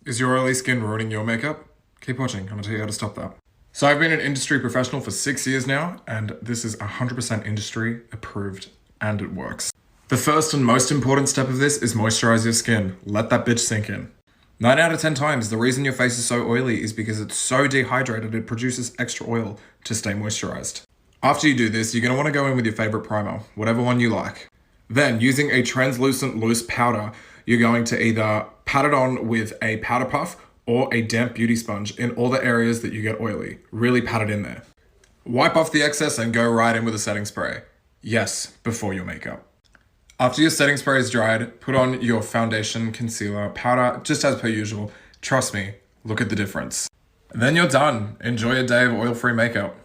Is your oily skin ruining your makeup? Keep watching, I'm gonna tell you how to stop that. So I've been an industry professional for 6 years now, and this is 100% industry approved, and it works. The first and most important step of this is moisturize your skin. Let that bitch sink in. 9 out of 10 times, the reason your face is so oily is because it's so dehydrated it produces extra oil to stay moisturized. After you do this, you're gonna wanna go in with your favorite primer, whatever one you like. Then, using a translucent loose powder, you're going to either pat it on with a powder puff or a damp beauty sponge in all the areas that you get oily. Really pat it in there. Wipe off the excess and go right in with a setting spray. Yes, before your makeup. After your setting spray is dried, put on your foundation, concealer, powder, just as per usual. Trust me, look at the difference. Then you're done. Enjoy a day of oil-free makeup.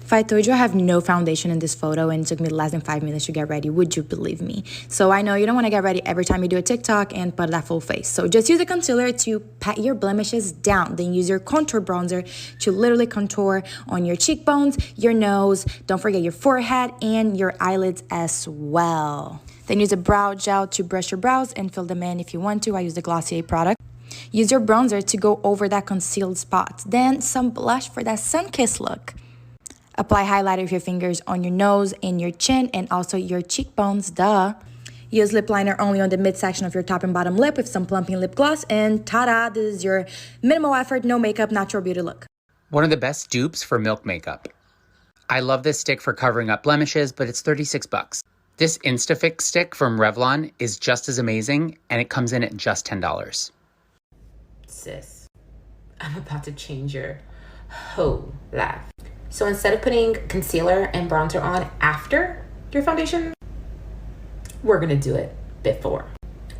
If I told you I have no foundation in this photo and it took me less than 5 minutes to get ready, would you believe me? So I know you don't want to get ready every time you do a TikTok and put that full face. So just use a concealer to pat your blemishes down. Then use your contour bronzer to literally contour on your cheekbones, your nose, don't forget your forehead and your eyelids as well. Then use a brow gel to brush your brows and fill them in if you want to. I use the Glossier product. Use your bronzer to go over that concealed spot. Then some blush for that sun-kissed look. Apply highlighter with your fingers on your nose and your chin and also your cheekbones, duh. Use lip liner only on the midsection of your top and bottom lip with some plumping lip gloss and ta-da, this is your minimal effort, no makeup, natural beauty look. One of the best dupes for Milk makeup. I love this stick for covering up blemishes, but it's 36 bucks. This Instafix stick from Revlon is just as amazing and it comes in at just $10. Sis, I'm about to change your whole life. So instead of putting concealer and bronzer on after your foundation, we're gonna do it before.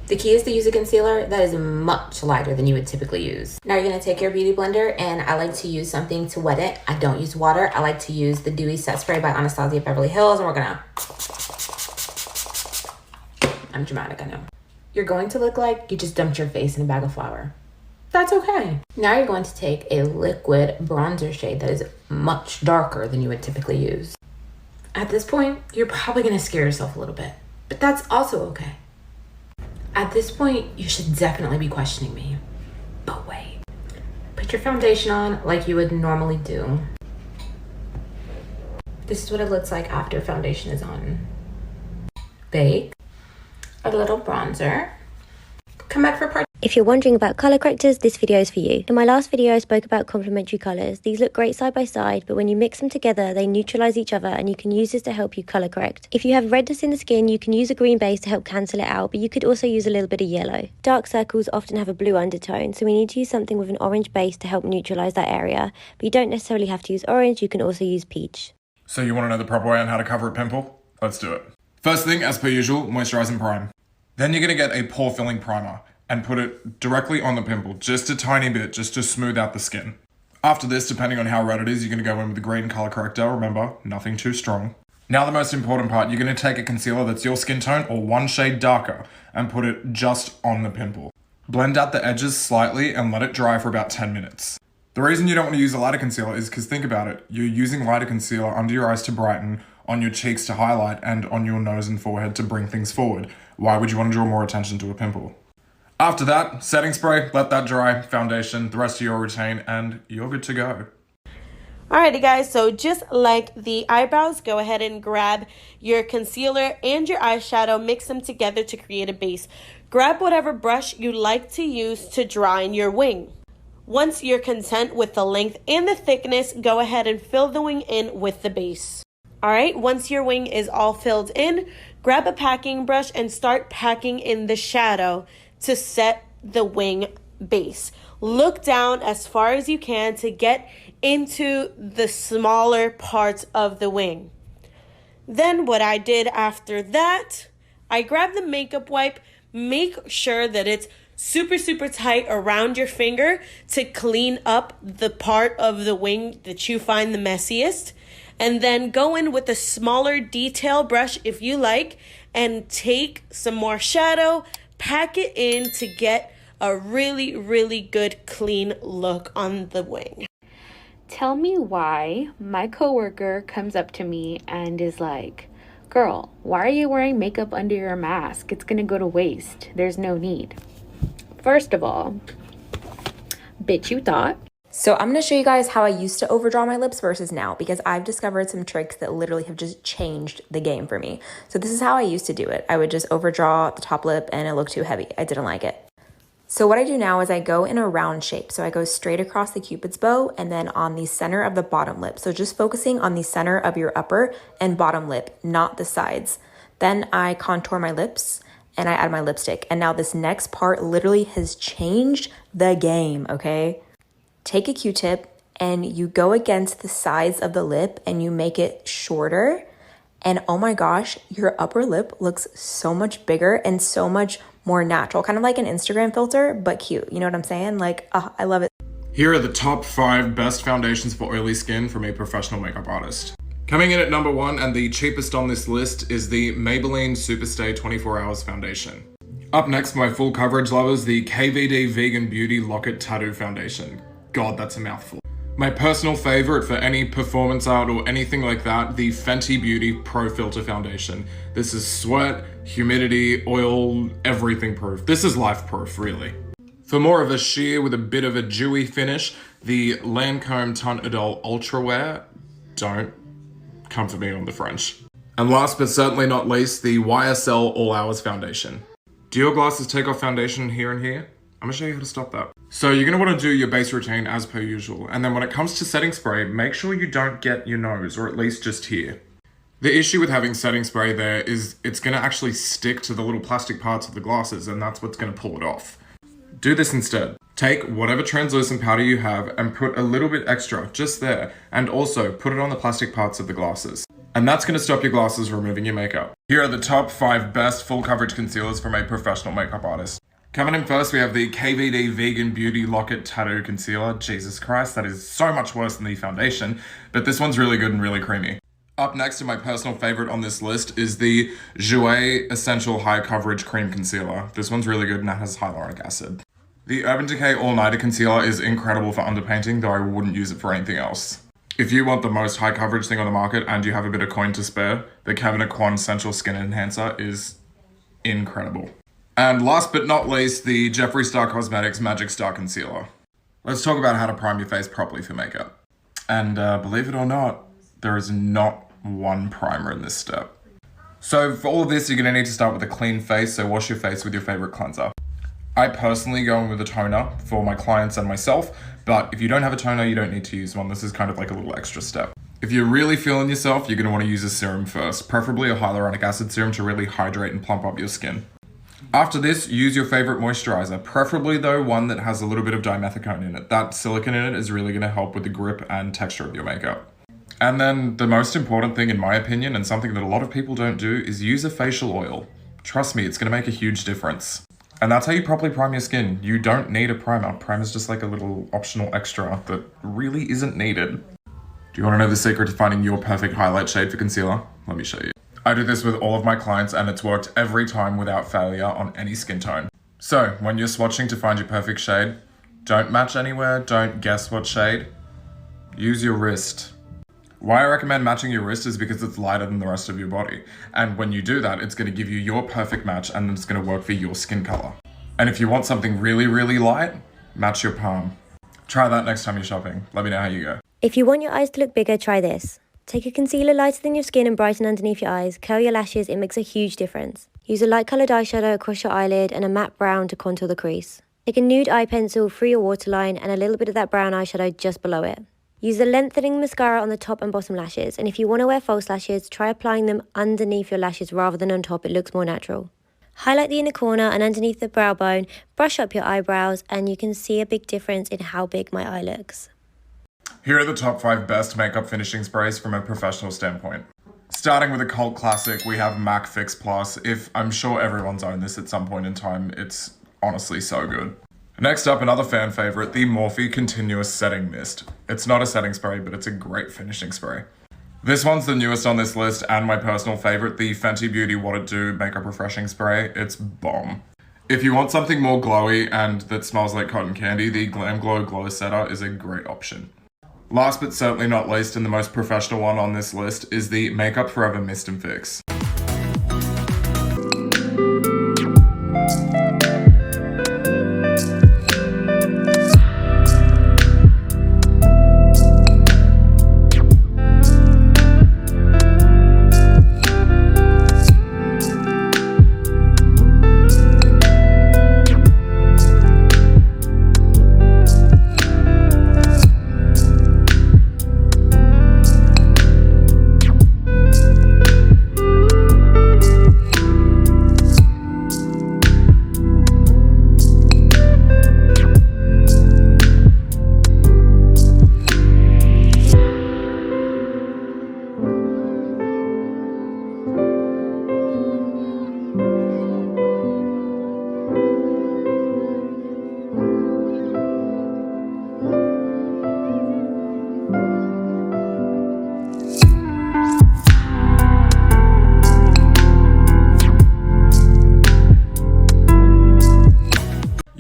The key is to use a concealer that is much lighter than you would typically use. Now you're gonna take your beauty blender, and I like to use something to wet it. I don't use water. I like to use the Dewy Set Spray by Anastasia Beverly Hills, and we're gonna... I'm dramatic, I know. You're going to look like you just dumped your face in a bag of flour. That's okay. Now you're going to take a liquid bronzer shade that is much darker than you would typically use. At this point, you're probably gonna scare yourself a little bit, but that's also okay. At this point, you should definitely be questioning me. But wait. Put your foundation on like you would normally do. This is what it looks like after foundation is on. Bake. A little bronzer. Come back for part. If you're wondering about colour correctors, this video is for you. In my last video, I spoke about complementary colours. These look great side by side, but when you mix them together, they neutralise each other and you can use this to help you colour correct. If you have redness in the skin, you can use a green base to help cancel it out, but you could also use a little bit of yellow. Dark circles often have a blue undertone, so we need to use something with an orange base to help neutralise that area. But you don't necessarily have to use orange, you can also use peach. So you wanna know the proper way on how to cover a pimple? Let's do it. First thing, as per usual, moisturize and prime. Then you're gonna get a pore filling primer and put it directly on the pimple, just a tiny bit, just to smooth out the skin. After this, depending on how red it is, you're gonna go in with the green color corrector. Remember, nothing too strong. Now the most important part, you're gonna take a concealer that's your skin tone or one shade darker and put it just on the pimple. Blend out the edges slightly and let it dry for about 10 minutes. The reason you don't wanna use a lighter concealer is because think about it, you're using lighter concealer under your eyes to brighten, on your cheeks to highlight, and on your nose and forehead to bring things forward. Why would you wanna draw more attention to a pimple? After that, setting spray, let that dry, foundation, the rest of your routine, and you're good to go. Alrighty guys, so just like the eyebrows, go ahead and grab your concealer and your eyeshadow, mix them together to create a base. Grab whatever brush you like to use to draw in your wing. Once you're content with the length and the thickness, go ahead and fill the wing in with the base. Alright, once your wing is all filled in, grab a packing brush and start packing in the shadow to set the wing base. Look down as far as you can to get into the smaller parts of the wing. Then what I did after that, I grabbed the makeup wipe, make sure that it's super tight around your finger to clean up the part of the wing that you find the messiest. And then go in with a smaller detail brush if you like and take some more shadow, pack it in to get a really good clean look on the wing. Tell me why my coworker comes up to me and is like, girl, why are you wearing makeup under your mask? It's gonna go to waste. There's no need. First of all, Bitch, you thought? So I'm going to show you guys how I used to overdraw my lips versus now, because I've discovered some tricks that literally have just changed the game for me. So this is how I used to do it. I would just overdraw the top lip and it looked too heavy. I didn't like it. So what I do now is I go in a round shape. So I go straight across the Cupid's bow and then on the center of the bottom lip. So just focusing on the center of your upper and bottom lip, not the sides. Then I contour my lips and I add my lipstick. And now this next part literally has changed the game, okay? Take a Q-tip and you go against the sides of the lip and you make it shorter. And oh my gosh, your upper lip looks so much bigger and so much more natural. Kind of like an Instagram filter, but cute. You know what I'm saying? Like, I love it. Here are the top 5 best foundations for oily skin from a professional makeup artist. Coming in at number 1 and the cheapest on this list is the Maybelline Superstay 24 Hours Foundation. Up next, my full coverage lovers, the KVD Vegan Beauty Locket Tattoo Foundation. God, that's a mouthful. My personal favorite for any performance art or anything like that, the Fenty Beauty Pro Filter Foundation. This is sweat, humidity, oil, everything proof. This is life proof, really. For more of a sheer with a bit of a dewy finish, the Lancome Teint Idole Ultra Wear. Don't come for me on the French. And last but certainly not least, the YSL All Hours Foundation. Do your glasses take off foundation here and here? I'm gonna show you how to stop that. So you're gonna wanna do your base routine as per usual. And then when it comes to setting spray, make sure you don't get your nose, or at least just here. The issue with having setting spray there is it's gonna actually stick to the little plastic parts of the glasses, and that's what's gonna pull it off. Do this instead. Take whatever translucent powder you have and put a little bit extra just there, and also put it on the plastic parts of the glasses. And that's gonna stop your glasses removing your makeup. Here are the top 5 best full coverage concealers from a professional makeup artist. Coming in first, we have the KVD Vegan Beauty Locket Tattoo Concealer. Jesus Christ, that is so much worse than the foundation, but this one's really good and really creamy. Up next, and my personal favorite on this list, is the Jouer Essential High Coverage Cream Concealer. This one's really good and it has hyaluronic acid. The Urban Decay All Nighter Concealer is incredible for underpainting, though I wouldn't use it for anything else. If you want the most high coverage thing on the market and you have a bit of coin to spare, the Cabinet Quan Essential Skin Enhancer is incredible. And last but not least, the Jeffree Star Cosmetics Magic Star Concealer. Let's talk about how to prime your face properly for makeup. And believe it or not, there is not one primer in this step. So for all of this, you're gonna need to start with a clean face, so wash your face with your favorite cleanser. I personally go in with a toner for my clients and myself, but if you don't have a toner, you don't need to use one. This is kind of like a little extra step. If you're really feeling yourself, you're gonna wanna use a serum first, preferably a hyaluronic acid serum to really hydrate and plump up your skin. After this, use your favorite moisturizer, preferably though one that has a little bit of dimethicone in it. That silicone in it is really gonna help with the grip and texture of your makeup. And then the most important thing in my opinion, and something that a lot of people don't do, is use a facial oil. Trust me, it's gonna make a huge difference. And that's how you properly prime your skin. You don't need a primer. Primer's just like a little optional extra that really isn't needed. Do you wanna know the secret to finding your perfect highlight shade for concealer? Let me show you. I do this with all of my clients and it's worked every time without failure on any skin tone. So when you're swatching to find your perfect shade, don't match anywhere, don't guess what shade. Use your wrist. Why I recommend matching your wrist is because it's lighter than the rest of your body. And when you do that, it's gonna give you your perfect match and it's gonna work for your skin color. And if you want something really, really light, match your palm. Try that next time you're shopping. Let me know how you go. If you want your eyes to look bigger, try this. Take a concealer lighter than your skin and brighten underneath your eyes. Curl your lashes, it makes a huge difference. Use a light coloured eyeshadow across your eyelid and a matte brown to contour the crease. Take a nude eye pencil through your waterline and a little bit of that brown eyeshadow just below it. Use a lengthening mascara on the top and bottom lashes, and if you want to wear false lashes, try applying them underneath your lashes rather than on top, it looks more natural. Highlight the inner corner and underneath the brow bone, brush up your eyebrows, and you can see a big difference in how big my eye looks. Here are the top 5 best makeup finishing sprays from a professional standpoint. Starting with a cult classic, we have MAC Fix Plus. I'm sure everyone's owned this at some point in time, it's honestly so good. Next up, another fan favorite, the Morphe Continuous Setting Mist. It's not a setting spray, but it's a great finishing spray. This one's the newest on this list and my personal favorite, the Fenty Beauty What It Do Makeup Refreshing Spray. It's bomb. If you want something more glowy and that smells like cotton candy, the Glam Glow Glow Setter is a great option. Last but certainly not least, and the most professional one on this list, is the Makeup Forever Mist and Fix.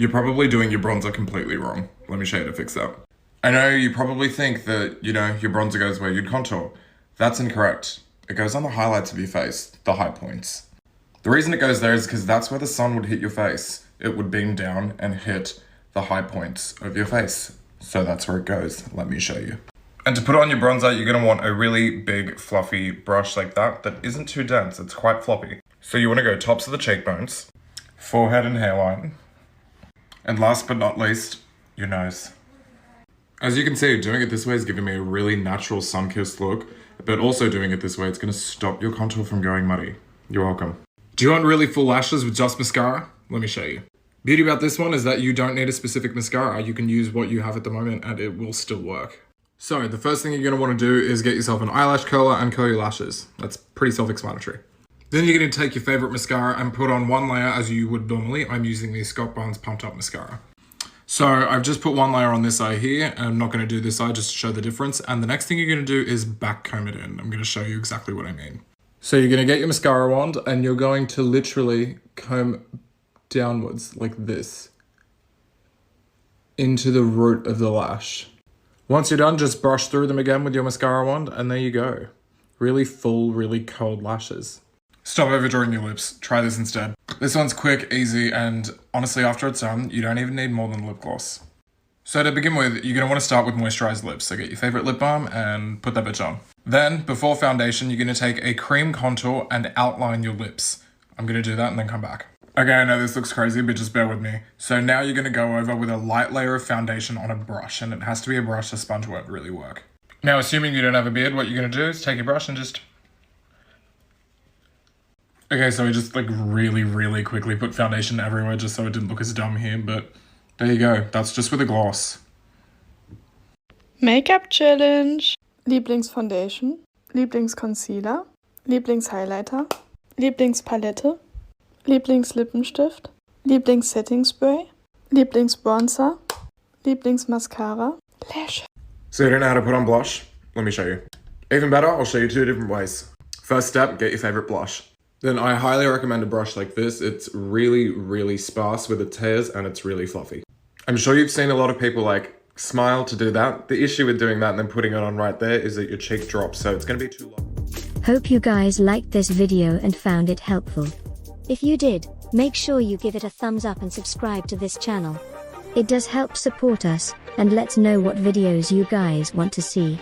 you're probably doing your bronzer completely wrong. Let me show you how to fix that. I know you probably think that, you know, your bronzer goes where you'd contour. That's incorrect. It goes on the highlights of your face, the high points. The reason it goes there is because that's where the sun would hit your face. It would beam down and hit the high points of your face. So that's where it goes. Let me show you. And to put on your bronzer, you're going to want a really big fluffy brush like that isn't too dense. It's quite floppy. So you want to go tops of the cheekbones, forehead and hairline, and last but not least, your nose. As you can see, doing it this way is giving me a really natural sun-kissed look, but also doing it this way, it's going to stop your contour from going muddy. You're welcome. Do you want really full lashes with just mascara? Let me show you. Beauty about this one is that you don't need a specific mascara. You can use what you have at the moment and it will still work. So the first thing you're going to want to do is get yourself an eyelash curler and curl your lashes. That's pretty self-explanatory. Then you're going to take your favorite mascara and put on one layer as you would normally. I'm using the Scott Barnes Pumped Up Mascara. So I've just put one layer on this eye here. I'm not going to do this eye just to show the difference. And the next thing you're going to do is back comb it in. I'm going to show you exactly what I mean. So you're going to get your mascara wand and you're going to literally comb downwards like this into the root of the lash. Once you're done, just brush through them again with your mascara wand and there you go. Really full, really curled lashes. Stop overdrawing your lips. Try this instead. This one's quick, easy, and honestly, after it's done, you don't even need more than lip gloss. So to begin with, you're going to want to start with moisturized lips. So get your favorite lip balm and put that bitch on. Then, before foundation, you're going to take a cream contour and outline your lips. I'm going to do that and then come back. Okay, I know this looks crazy, but just bear with me. So now you're going to go over with a light layer of foundation on a brush, and it has to be a brush, a sponge won't really work. Now, assuming you don't have a beard, what you're going to do is take your brush and just... Okay, so I just like really quickly put foundation everywhere just so it didn't look as dumb here, but there you go. That's just with a gloss. Make-up Challenge. Lieblingsfoundation, Lieblingsconcealer, Lieblingshighlighter, Lieblingspalette, Lieblingslippenstift, Lieblingssetting-Spray, Lieblingsbronzer, Lieblingsmascara, Lash. So you don't know how to put on blush? Let me show you. Even better, I'll show you 2 different ways. First step, get your favorite blush. Then I highly recommend a brush like this. It's really sparse with its hairs and it's really fluffy. I'm sure you've seen a lot of people like smile to do that. The issue with doing that and then putting it on right there is that your cheek drops, so it's going to be too long. Hope you guys liked this video and found it helpful. If you did, make sure you give it a thumbs up and subscribe to this channel. It does help support us and lets know what videos you guys want to see.